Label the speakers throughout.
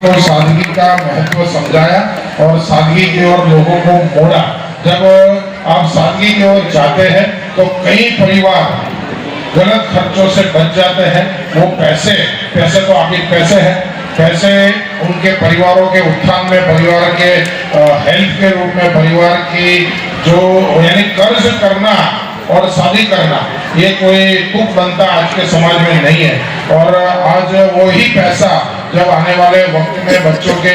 Speaker 1: तो सादगी का महत्व समझाया और सादगी की ओर लोगों को मोड़ा। जब आप सादगी की ओर जाते हैं तो कई परिवार गलत खर्चों से बच जाते हैं। वो पैसे तो आपके पैसे हैं, पैसे उनके परिवारों के उत्थान में, परिवार के हेल्थ के रूप में, परिवार की जो यानी कर्ज करना और शादी करना, ये कोई तुक बनता आज के समाज में नहीं है। और आज वही पैसा जब आने वाले वक्त में बच्चों के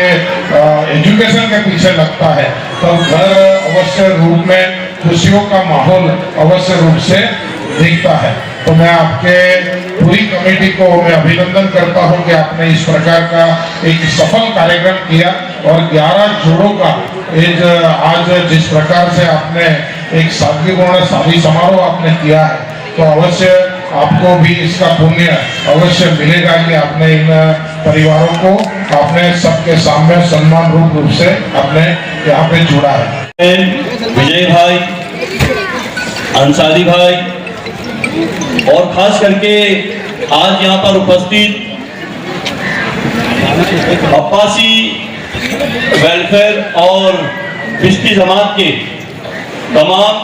Speaker 1: एजुकेशन के पीछे लगता है तो घर अवश्य रूप में खुशियों का माहौल अवश्य रूप से दिखता है। तो मैं आपके पूरी कमेटी को मैं अभिनंदन करता हूं कि आपने इस प्रकार का एक सफल कार्यक्रम किया और 11 जोड़ों का आज जिस प्रकार से आपने एक सादगीपूर्ण शादी समारोह आपने किया है, तो अवश्य आपको भी इसका पुण्य अवश्य मिलेगा कि आपने इन परिवारों को आपने सबके सामने सम्मान रूप से आपने यहाँ पे जोड़ा है।
Speaker 2: विजय भाई, अंसारी भाई और खास करके आज यहाँ पर उपस्थित अब्बासी वेलफेयर और बिस्ती समाज के तमाम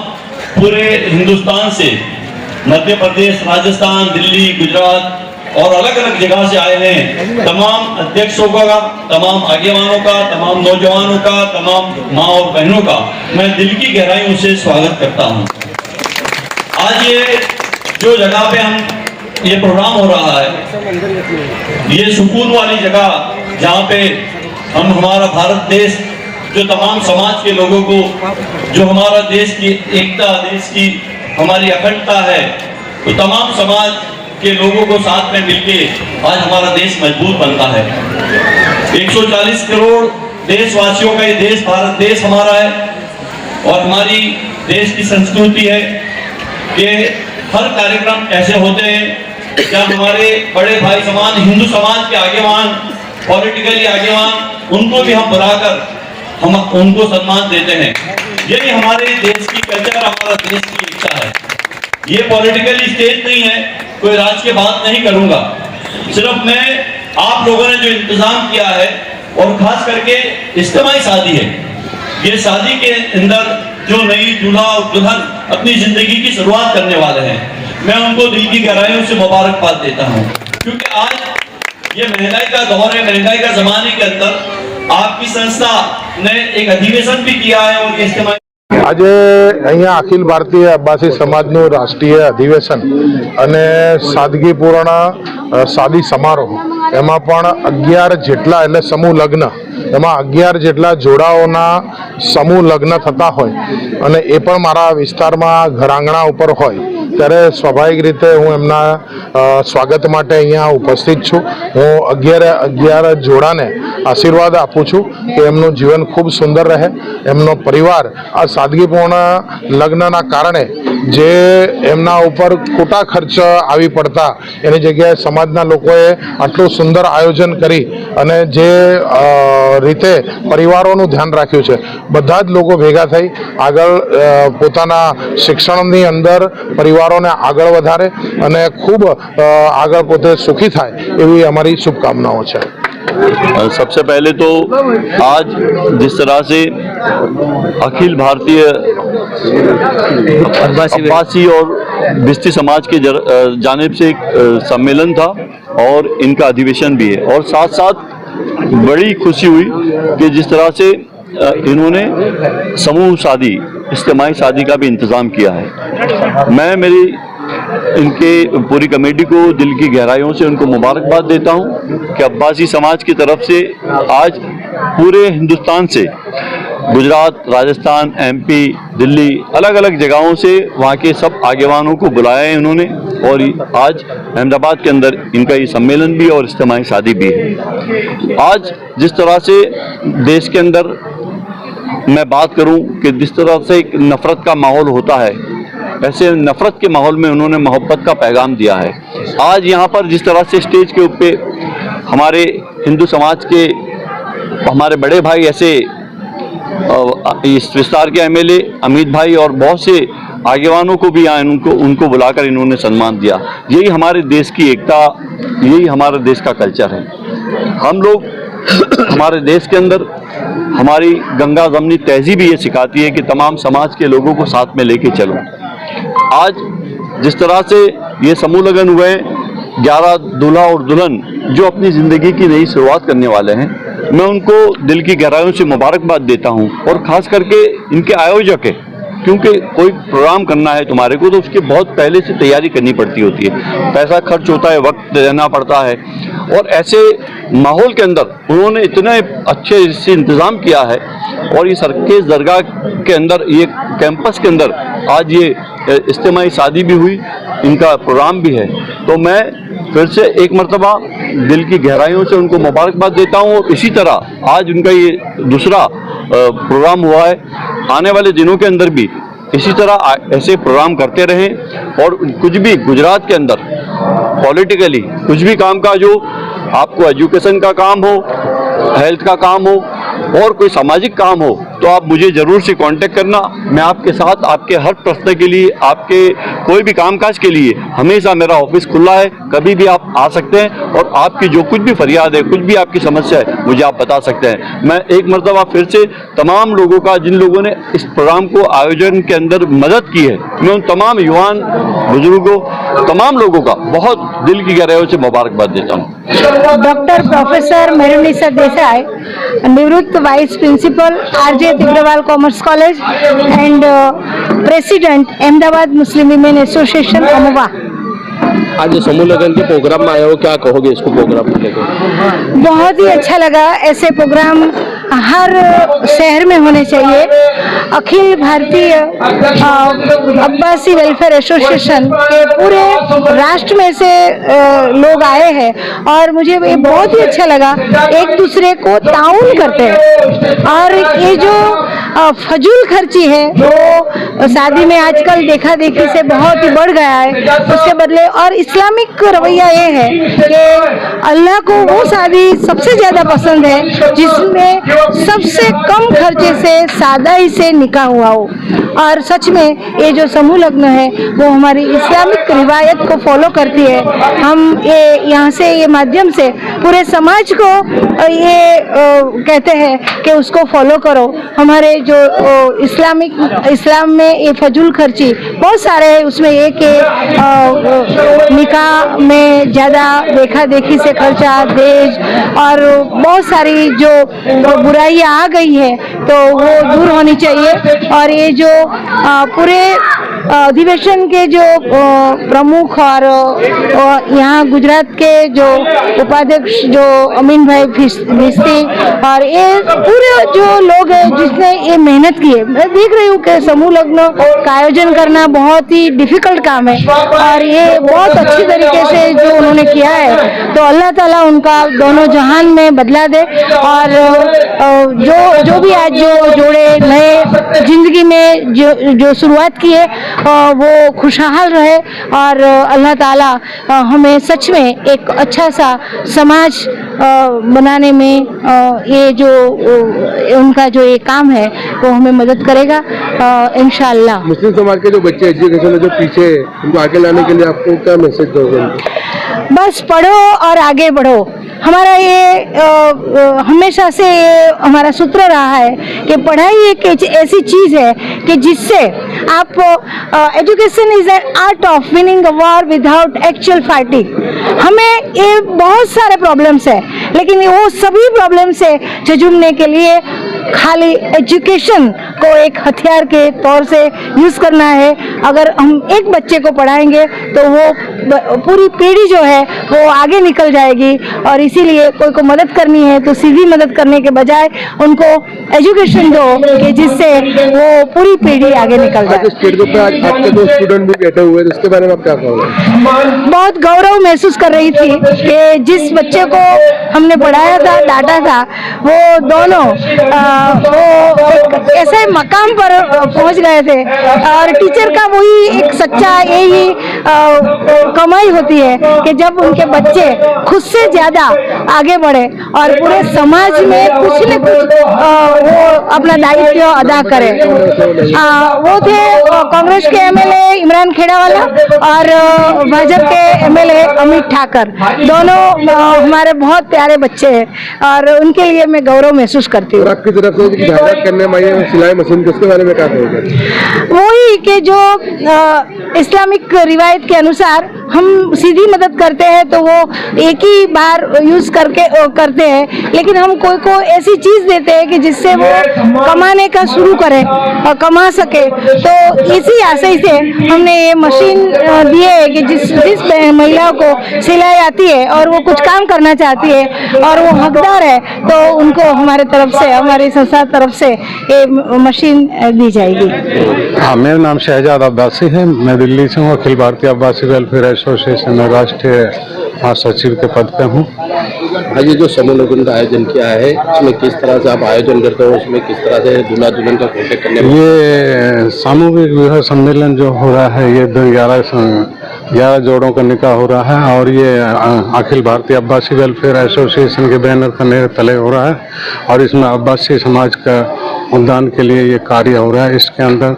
Speaker 2: पूरे हिंदुस्तान से, मध्य प्रदेश, राजस्थान, दिल्ली, गुजरात और अलग अलग जगह से आए हैं तमाम अध्यक्षों का, तमाम आगेवानों का, तमाम नौजवानों का, तमाम माँ और बहनों का मैं दिल की गहराइयों से स्वागत करता हूँ। आज ये जो जगह पे हम ये प्रोग्राम हो रहा है, ये सुकून वाली जगह जहाँ पे हम हमारा भारत देश, जो तमाम समाज के लोगों को, जो हमारा देश की एकता, देश की हमारी अखंडता है, तो तमाम समाज के लोगों को साथ में मिलके आज हमारा देश मजबूत बनता है। 140 करोड़ देशवासियों का ये देश, भारत देश हमारा है और हमारी देश की संस्कृति है कि हर कार्यक्रम ऐसे होते हैं क्या हमारे बड़े भाई समान हिंदू समाज के आगेवान, पॉलिटिकली आगेवान, उनको भी हम बुलाकर हम उनको सम्मान देते हैं। यही हमारे देश की कल्चर, हमारा देश की एकता है। ये पॉलिटिकली स्टेज नहीं है, कोई राज के बात नहीं करूंगा, सिर्फ मैं आप लोगों ने जो इंतजाम किया है और खास करके इज्तिमाई शादी है, ये शादी के अंदर जो नई दूल्हा और दुल्हन अपनी जिंदगी की शुरुआत करने वाले हैं, मैं उनको दिल की गहराइयों से मुबारकबाद देता हूं, क्योंकि आज ये महंगाई का दौर है। महंगाई का जमाने के अंदर आपकी संस्था ने एक अधिवेशन भी किया है और ये इस्तेमाल
Speaker 3: આજે અહીંયા અખિલ ભારતીય અબ્બાસી સમાજનું રાષ્ટ્રીય અધિવેશન અને સાદગીપૂર્ણ શાદી સમારોહ, એમાં પણ 11 જેટલા એટલે સમૂહ લગ્ન, એમાં 11 જેટલા જોડાઓના સમૂહ લગ્ન થતા હોય અને એ પણ મારા વિસ્તારમાં ઘરાંગણા ઉપર હોય, ત્યારે સ્વાભાવિક રીતે હું એમના સ્વાગત માટે અહીંયા ઉપસ્થિત છું। હું 11 જોડાને આશીર્વાદ આપું છું કે એમનું જીવન ખૂબ સુંદર રહે, એમનો પરિવાર આ સાદગીપૂર્ણ લગ્નના કારણે જે એમના ઉપર ખોટા ખર્ચ આવી પડતા એની જગ્યાએ સમાજના લોકોએ આટલું સુંદર આયોજન કરી અને જે રીતે પરિવારોનું ધ્યાન રાખ્યું છે, બધા જ લોકો ભેગા થઈ આગળ પોતાના શિક્ષણની અંદર પરિવારોને આગળ વધારે અને ખૂબ આગળ પોતે સુખી થાય એવી અમારી શુભકામનાઓ છે।
Speaker 2: सबसे पहले तो आज जिस तरह से अखिल भारतीय अब्बासी और बिस्ती समाज के जानिब से एक सम्मेलन था और इनका अधिवेशन भी है, और साथ साथ बड़ी खुशी हुई कि जिस तरह से इन्होंने समूह शादी, इज्तिमाई शादी का भी इंतज़ाम किया है। मैं मेरी इनके पूरी कमेटी को दिल की गहराइयों से उनको मुबारकबाद देता हूं कि अब्बासी समाज की तरफ से आज पूरे हिंदुस्तान से, गुजरात, राजस्थान, एमपी, दिल्ली, अलग अलग जगहों से वहाँ के सब आगेवानों को बुलाया है इन्होंने, और आज अहमदाबाद के अंदर इनका ये सम्मेलन भी और इज्तिमाई शादी भी है। आज जिस तरह से देश के अंदर मैं बात करूं कि जिस तरह से एक नफ़रत का माहौल होता है, ऐसे नफ़रत के माहौल में उन्होंने मोहब्बत का पैगाम दिया है। आज यहाँ पर जिस तरह से स्टेज के ऊपर हमारे हिंदू समाज के हमारे बड़े भाई, ऐसे इस विस्तार के एमएलए अमित भाई और बहुत से आगेवानों को भी यहाँ उनको बुलाकर इन्होंने सम्मान दिया। यही हमारे देश की एकता, यही हमारे देश का कल्चर है। हम लोग हमारे देश के अंदर हमारी गंगा जमनी तहजीब ये सिखाती है कि तमाम समाज के लोगों को साथ में लेके चलो। आज जिस तरह से ये समूह लगन हुए 11 दूल्हा और दुल्हन जो अपनी ज़िंदगी की नई शुरुआत करने वाले हैं, मैं उनको दिल की गहराइयों से मुबारकबाद देता हूं। और ख़ास करके इनके आयोजक है, क्योंकि कोई प्रोग्राम करना है तुम्हारे को तो उसकी बहुत पहले से तैयारी करनी पड़ती होती है, पैसा खर्च होता है, वक्त देना पड़ता है। और ऐसे माहौल के अंदर उन्होंने इतने अच्छे से इंतज़ाम किया है। और ये सरखेज़ दरगाह के अंदर, ये कैंपस के अंदर आज ये इज्तिमाई शादी भी हुई, इनका प्रोग्राम भी है। तो मैं फिर से एक मरतबा दिल की गहराइयों से उनको मुबारकबाद देता हूँ। और इसी तरह आज उनका ये दूसरा प्रोग्राम हुआ है। आने वाले दिनों के अंदर भी इसी तरह ऐसे प्रोग्राम करते रहें। और कुछ भी गुजरात के अंदर पॉलिटिकली कुछ भी काम का, जो आपको एजुकेशन का काम हो, हेल्थ का काम हो और कोई सामाजिक काम हो, तो आप मुझे ज़रूर से कांटेक्ट करना। मैं आपके साथ, आपके हर प्रश्न के लिए, आपके कोई भी कामकाज के लिए हमेशा मेरा ऑफिस खुला है। कभी भी आप आ सकते हैं और आपकी जो कुछ भी फरियाद है, कुछ भी आपकी समस्या है, मुझे आप बता सकते हैं। मैं एक मरतबा फिर से तमाम लोगों का, जिन लोगों ने इस प्रोग्राम को आयोजन के अंदर मदद की है, मैं उन तमाम युवान, बुजुर्गों, तमाम लोगों का बहुत दिल की गहराइयों से मुबारकबाद देता हूँ।
Speaker 4: डॉक्टर प्रोफेसर मेरुनिसा देसाई, निवृत्त vice principal RJ Tibrewal commerce college and president Ahmedabad Muslim women association Amwa.
Speaker 5: आज समूह लगन के प्रोग्राम में आए हो, क्या कहोगे इसको प्रोग्राम को लेकर?
Speaker 4: बहुत ही अच्छा लगा। ऐसे प्रोग्राम हर शहर में होने चाहिए। अखिल भारतीय अब्बासी वेलफेयर एसोसिएशन के पूरे राष्ट्र में से लोग आए हैं और मुझे ये बहुत ही अच्छा लगा। एक दूसरे को ताउन करते हैं। और ये जो फजूल खर्ची है वो शादी में आजकल देखा देखी से बहुत ही बढ़ गया है। उसके बदले, और इस्लामिक रवैया ये है कि अल्लाह को वो शादी सबसे ज्यादा पसंद है जिसमें सबसे कम खर्चे से सादाई से निकाह हुआ हो। और सच में ये जो समूह लग्न है वो हमारी इस्लामिक रिवायत को फॉलो करती है। हम ये यहाँ से, ये माध्यम से पूरे समाज को ये कहते हैं कि उसको फॉलो करो। हमारे जो इस्लाम में ये फजूल खर्ची बहुत सारे हैं। उसमें ये कि निकाह में ज़्यादा देखा देखी से खर्चा, दहेज और बहुत सारी जो बुराइयां आ गई है तो वो दूर होनी चाहिए। और ये जो पूरे अधिवेशन के जो प्रमुख और यहाँ गुजरात के जो उपाध्यक्ष जो अमीन भाई भिस्ती और ये पूरे जो लोग हैं जिसने ये मेहनत की है। मैं देख रही हूँ कि समूह लग्न का आयोजन करना बहुत ही डिफिकल्ट काम है और ये बहुत अच्छी तरीके से जो उन्होंने किया है। तो अल्लाह ताला उनका दोनों जहान में बदला दे। और जो भी आज जो जोड़े नए जिंदगी में जो शुरुआत की है वो खुशहाल रहे और अल्लाह ताला हमें सच में एक अच्छा सा समाज बनाने में ये जो उनका जो ये काम है वो हमें मदद करेगा इंशाअल्लाह।
Speaker 5: मुस्लिम समाज के जो बच्चे एजुकेशन में जो पीछे हैं, उनको आगे लाने के लिए आपको क्या मैसेज दोगे?
Speaker 4: बस पढ़ो और आगे बढ़ो। हमारा ये हमेशा से हमारा सूत्र रहा है कि पढ़ाई एक ऐसी चीज है कि जिससे आप education is an art of winning a war without actual fighting. हमें ये बहुत सारे प्रॉब्लम्स है लेकिन वो सभी प्रॉब्लम से झुंझुमने के लिए खाली एजुकेशन को एक हथियार के तौर से यूज करना है। अगर हम एक बच्चे को पढ़ाएंगे तो वो पूरी पीढ़ी जो है वो आगे निकल जाएगी। और इसीलिए कोई को मदद करनी है तो सीधी मदद करने के बजाय उनको एजुकेशन दो कि जिससे वो पूरी पीढ़ी आगे निकल जाए।
Speaker 5: स्टेज पे आज आपके दो स्टूडेंट भी बैठे हुए हैं, इसके बारे में आप क्या कहोगे?
Speaker 4: बहुत गौरव महसूस कर रही थी कि जिस बच्चे को हमने पढ़ाया था, डांटा था, वो दोनों वो एक ऐसे मकाम पर पहुंच गए थे। और टीचर का वही एक सच्चा यही कमाई होती है कि जब उनके बच्चे खुद से ज्यादा आगे बढ़े और पूरे समाज में कुछ न कुछ वो अपना दायित्व अदा करे। वो थे कांग्रेस के एमएलए इमरान खेड़ावाला और भाजपा के एमएलए अमित ठाकर, दोनों हमारे बहुत प्यारे बच्चे हैं और उनके लिए मैं गौरव महसूस करती हूँ।
Speaker 6: आपकी तरफ से जायदाद करने में आई है सिलाई मशीन, किसके बारे में क्या कहोगे?
Speaker 4: वही कि जो इस्लामिक रिवायत के अनुसार हम सीधी मदद करते हैं तो वो एक ही बार यूज करते हैं, लेकिन हम कोई को ऐसी चीज देते हैं कि जिससे वो कमाने का शुरू करे और कमा सके। तो इसी आशय से हमने ये मशीन दी है कि जिस महिला को सिलाई आती है और वो कुछ काम करना चाहती है और वो हकदार है तो उनको हमारे तरफ से, हमारी संस्था तरफ से ये मशीन दी जाएगी।
Speaker 3: हाँ, मेरा नाम शहजाद अब्बासी है, मैं दिल्ली से हूँ। अखिल भारतीय अब्बासी वेलफेयर एसोसिएशन में राष्ट्रीय महासचिव के पद पे हूँ।
Speaker 5: आज ये जो समूह लगन का आयोजन किया है, इसमें किस तरह से आप आयोजन करते हो, उसमें किस तरह से दूल्हा दुल्हन का कॉन्टेक्ट करने में?
Speaker 3: ये सामूहिक विवाह सम्मेलन जो हो रहा है, ये 11 जोड़ों का निकाह हो रहा है और ये अखिल भारतीय अब्बासी वेलफेयर एसोसिएशन के बैनर तले तले हो रहा है और इसमें अब्बासी समाज का उत्थान के लिए ये कार्य हो रहा है। इसके अंदर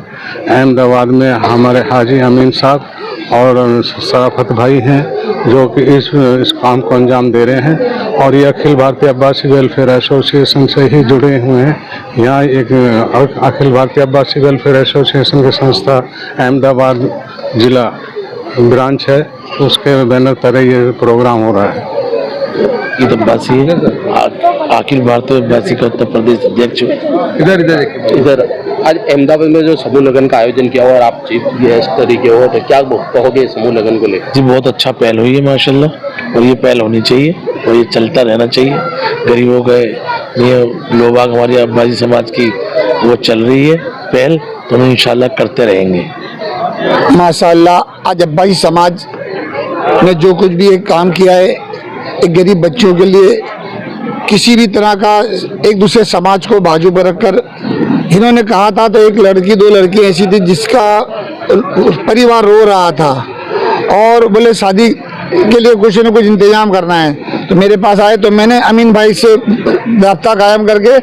Speaker 3: अहमदाबाद में हमारे हाजी अमीन साहब और सराफत भाई हैं जो कि इस काम को अंजाम दे रहे हैं और ये अखिल भारतीय अब्बासी वेलफेयर एसोसिएशन से ही जुड़े हुए हैं। यहाँ एक अखिल भारतीय अब्बासी वेलफेयर एसोसिएशन की संस्था अहमदाबाद जिला ब्रांच है, उसके बैनर तले ये प्रोग्राम हो रहा है।
Speaker 5: ईद अब्बासी अखिल भारतीय अब्बासी का उत्तर प्रदेश अध्यक्ष। इधर आज अहमदाबाद में जो समूह लगन का आयोजन किया हुआ और आप चीफ गेस्ट तरीके हो, तो क्या कहोगे समूह लगन को लेकर?
Speaker 7: जी, बहुत अच्छा पहल हुई है माशाल्लाह, और ये पहल होनी चाहिए और ये चलता रहना चाहिए। गरीबों के लिए लोग हमारी अब्बासी समाज की वो चल रही है पहल, तो हम इंशाल्लाह करते रहेंगे।
Speaker 8: माशाल्लाह आज अब्बासी समाज ने जो कुछ भी एक काम किया है, एक गरीब बच्चों के लिए किसी भी तरह का एक दूसरे समाज को बाजू पर रखकर, इन्होंने कहा था तो एक लड़की 2 लड़की ऐसी थी जिसका परिवार रो रहा था और बोले शादी के लिए कुछ न कुछ इंतजाम करना है, तो मेरे पास आए तो मैंने अमीन भाई से राब्ता कायम करके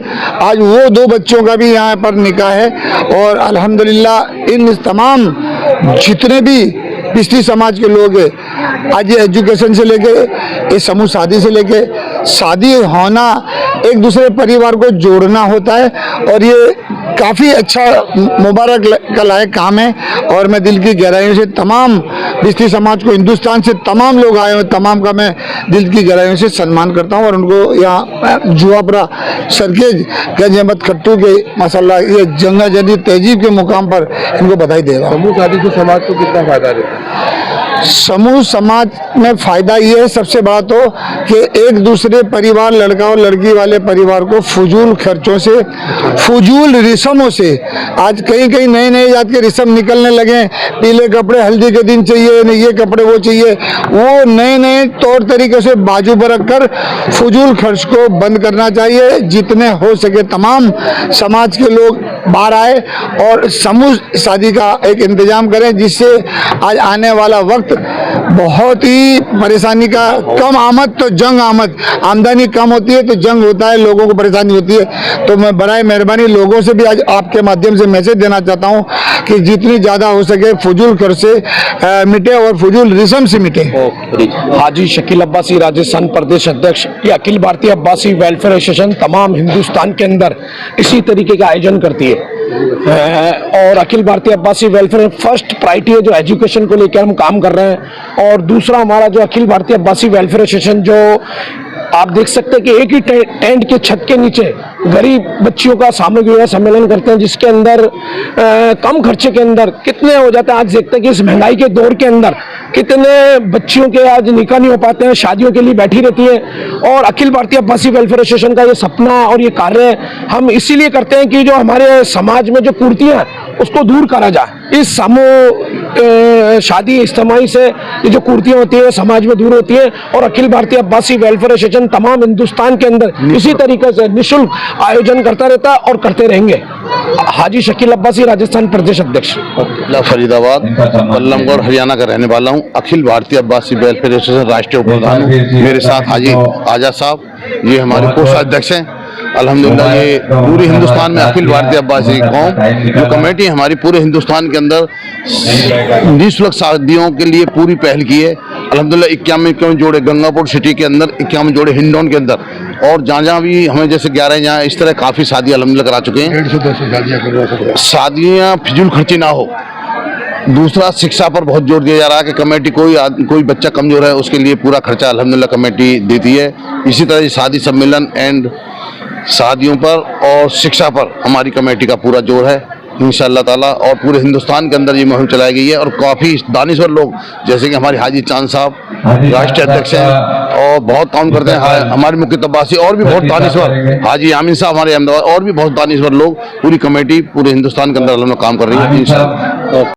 Speaker 8: आज वो 2 बच्चों का भी यहाँ पर निकाह है और अल्हम्दुलिल्लाह इन तमाम जितने भी पिछड़ी समाज के लोग हैं, आज ये एजुकेशन से लेके ये समूह शादी से लेके शादी होना एक दूसरे परिवार को जोड़ना होता है और ये काफ़ी अच्छा मुबारक का लायक काम है। और मैं दिल की गहराइयों से तमाम पिछड़ी समाज को, हिंदुस्तान से तमाम लोग आए हुए, तमाम का मैं दिल की गहराइयों से सम्मान करता हूँ और उनको यहाँ जुआपरा सरखेज गंज अहमद खट्टू के माशाल्लाह ये जंगा जदी तहजीब के मुकाम पर इनको बधाई दे रहा हूँ।
Speaker 6: समूह शादी से समाज को कितना फायदा देता है?
Speaker 8: समूह समाज में फायदा ये है सबसे बड़ा तो कि एक दूसरे परिवार, लड़का और लड़की वाले परिवार को फजूल खर्चों से, फजूल रिस्मों से, आज कहीं कहीं नए नए जात के रिस्म निकलने लगे, पीले कपड़े हल्दी के दिन चाहिए, नहीं ये कपड़े वो चाहिए, वो नए नए तौर तरीके से बाजू पर रखकर फजूल खर्च को बंद करना चाहिए। जितने हो सके तमाम समाज के लोग बाहर आए और समूह शादी का एक इंतजाम करें, जिससे आज आने वाला वक्त बहुत ही परेशानी का कम आमद तो जंग आमद, आमदनी कम होती है तो जंग होता है, लोगों को परेशानी होती है। तो मैं बराए मेहरबानी लोगों से भी आज आपके माध्यम से मैसेज देना चाहता हूं कि जितनी ज़्यादा हो सके फजूल खर्च से मिटे और फजूल रिस्म से मिटे।
Speaker 9: हाजी शकील अब्बासी राजस्थान प्रदेश अध्यक्ष, ये अखिल भारतीय अब्बासी वेलफेयर एसोसिएशन तमाम हिंदुस्तान के अंदर इसी तरीके का आयोजन करती है और Akhil Bharatiya Abbasi welfare first priority है जो एजुकेशन को लेकर हम काम कर रहे हैं। और दूसरा हमारा जो अखिल भारतीय अब्बासी वेलफेयर एसोसिएशन, जो आप देख सकते हैं कि एक ही टेंट के छत के नीचे गरीब बच्चियों का सामूहिक विवाह सम्मेलन करते हैं, जिसके अंदर कम खर्चे के अंदर कितने हो जाते हैं। आज देखते हैं कि इस महंगाई के दौर के अंदर कितने बच्चियों के आज निकाह नहीं हो पाते हैं, शादियों के लिए बैठी रहती है। और अखिल भारतीय अब्बासी वेलफेयर एसोसिएशन का ये सपना और ये कार्य हम इसीलिए करते हैं कि जो हमारे समाज में जो कुरीतियां उसको दूर करा जाए। इस समूह शादी इज्तिमाई से ये जो कुर्तियाँ होती है समाज में दूर होती है। और अखिल भारतीय अब्बासी वेलफेयर एसोसिएशन तमाम हिंदुस्तान के अंदर इसी तरीके से निःशुल्क आयोजन करता रहता है और करते रहेंगे। हाजी शकील अब्बासी, राजस्थान प्रदेश अध्यक्ष।
Speaker 5: जिला फरीदाबाद, बल्लमगढ़, हरियाणा का रहने वाला हूँ। अखिल भारतीय अब्बासी वेलफेयर एसोसिएशन राष्ट्रीय प्रधान हूँ। मेरे साथ हाजी आजाद साहब, ये हमारे कोषाध्यक्ष हैं। अल्हम्दुलिल्लाह ये पूरे हिंदुस्तान में अखिल भारतीय अब्बासी कौम जो कमेटी हमारी पूरे हिंदुस्तान के अंदर निःशुल्क शादियों के लिए पूरी पहल की है। अल्हम्दुलिल्लाह 51 जोड़े गंगापुर सिटी के अंदर, 51 जोड़े हिंडौन के अंदर और जहाँ भी हमें जैसे 11 जहाँ इस तरह काफ़ी शादियाँ अल्हम्दुलिल्लाह करा चुके हैं। शादियाँ फिजूल खर्ची ना हो। दूसरा, शिक्षा पर बहुत जोर दिया जा रहा है कि कमेटी कोई बच्चा कमजोर है उसके लिए पूरा खर्चा अल्हम्दुलिल्लाह कमेटी देती है। इसी तरह शादी सम्मेलन एंड शादियों पर और शिक्षा पर हमारी कमेटी का पूरा जोर है इंशाअल्लाह ताला। और पूरे हिंदुस्तान के अंदर ये मुहिम चलाई गई है और काफ़ी दानिश्वर लोग जैसे कि हमारे हाजी चांद साहब राष्ट्रीय अध्यक्ष हैं और बहुत काम करते हैं। हमारे मुख्य तब्बासी और भी बहुत दानिश्वर हाजी आमीन साहब हमारे अहमदाबाद और भी बहुत दानिश्वर लोग, पूरी कमेटी पूरे हिंदुस्तान के अंदर काम कर रही है इंशाअल्लाह।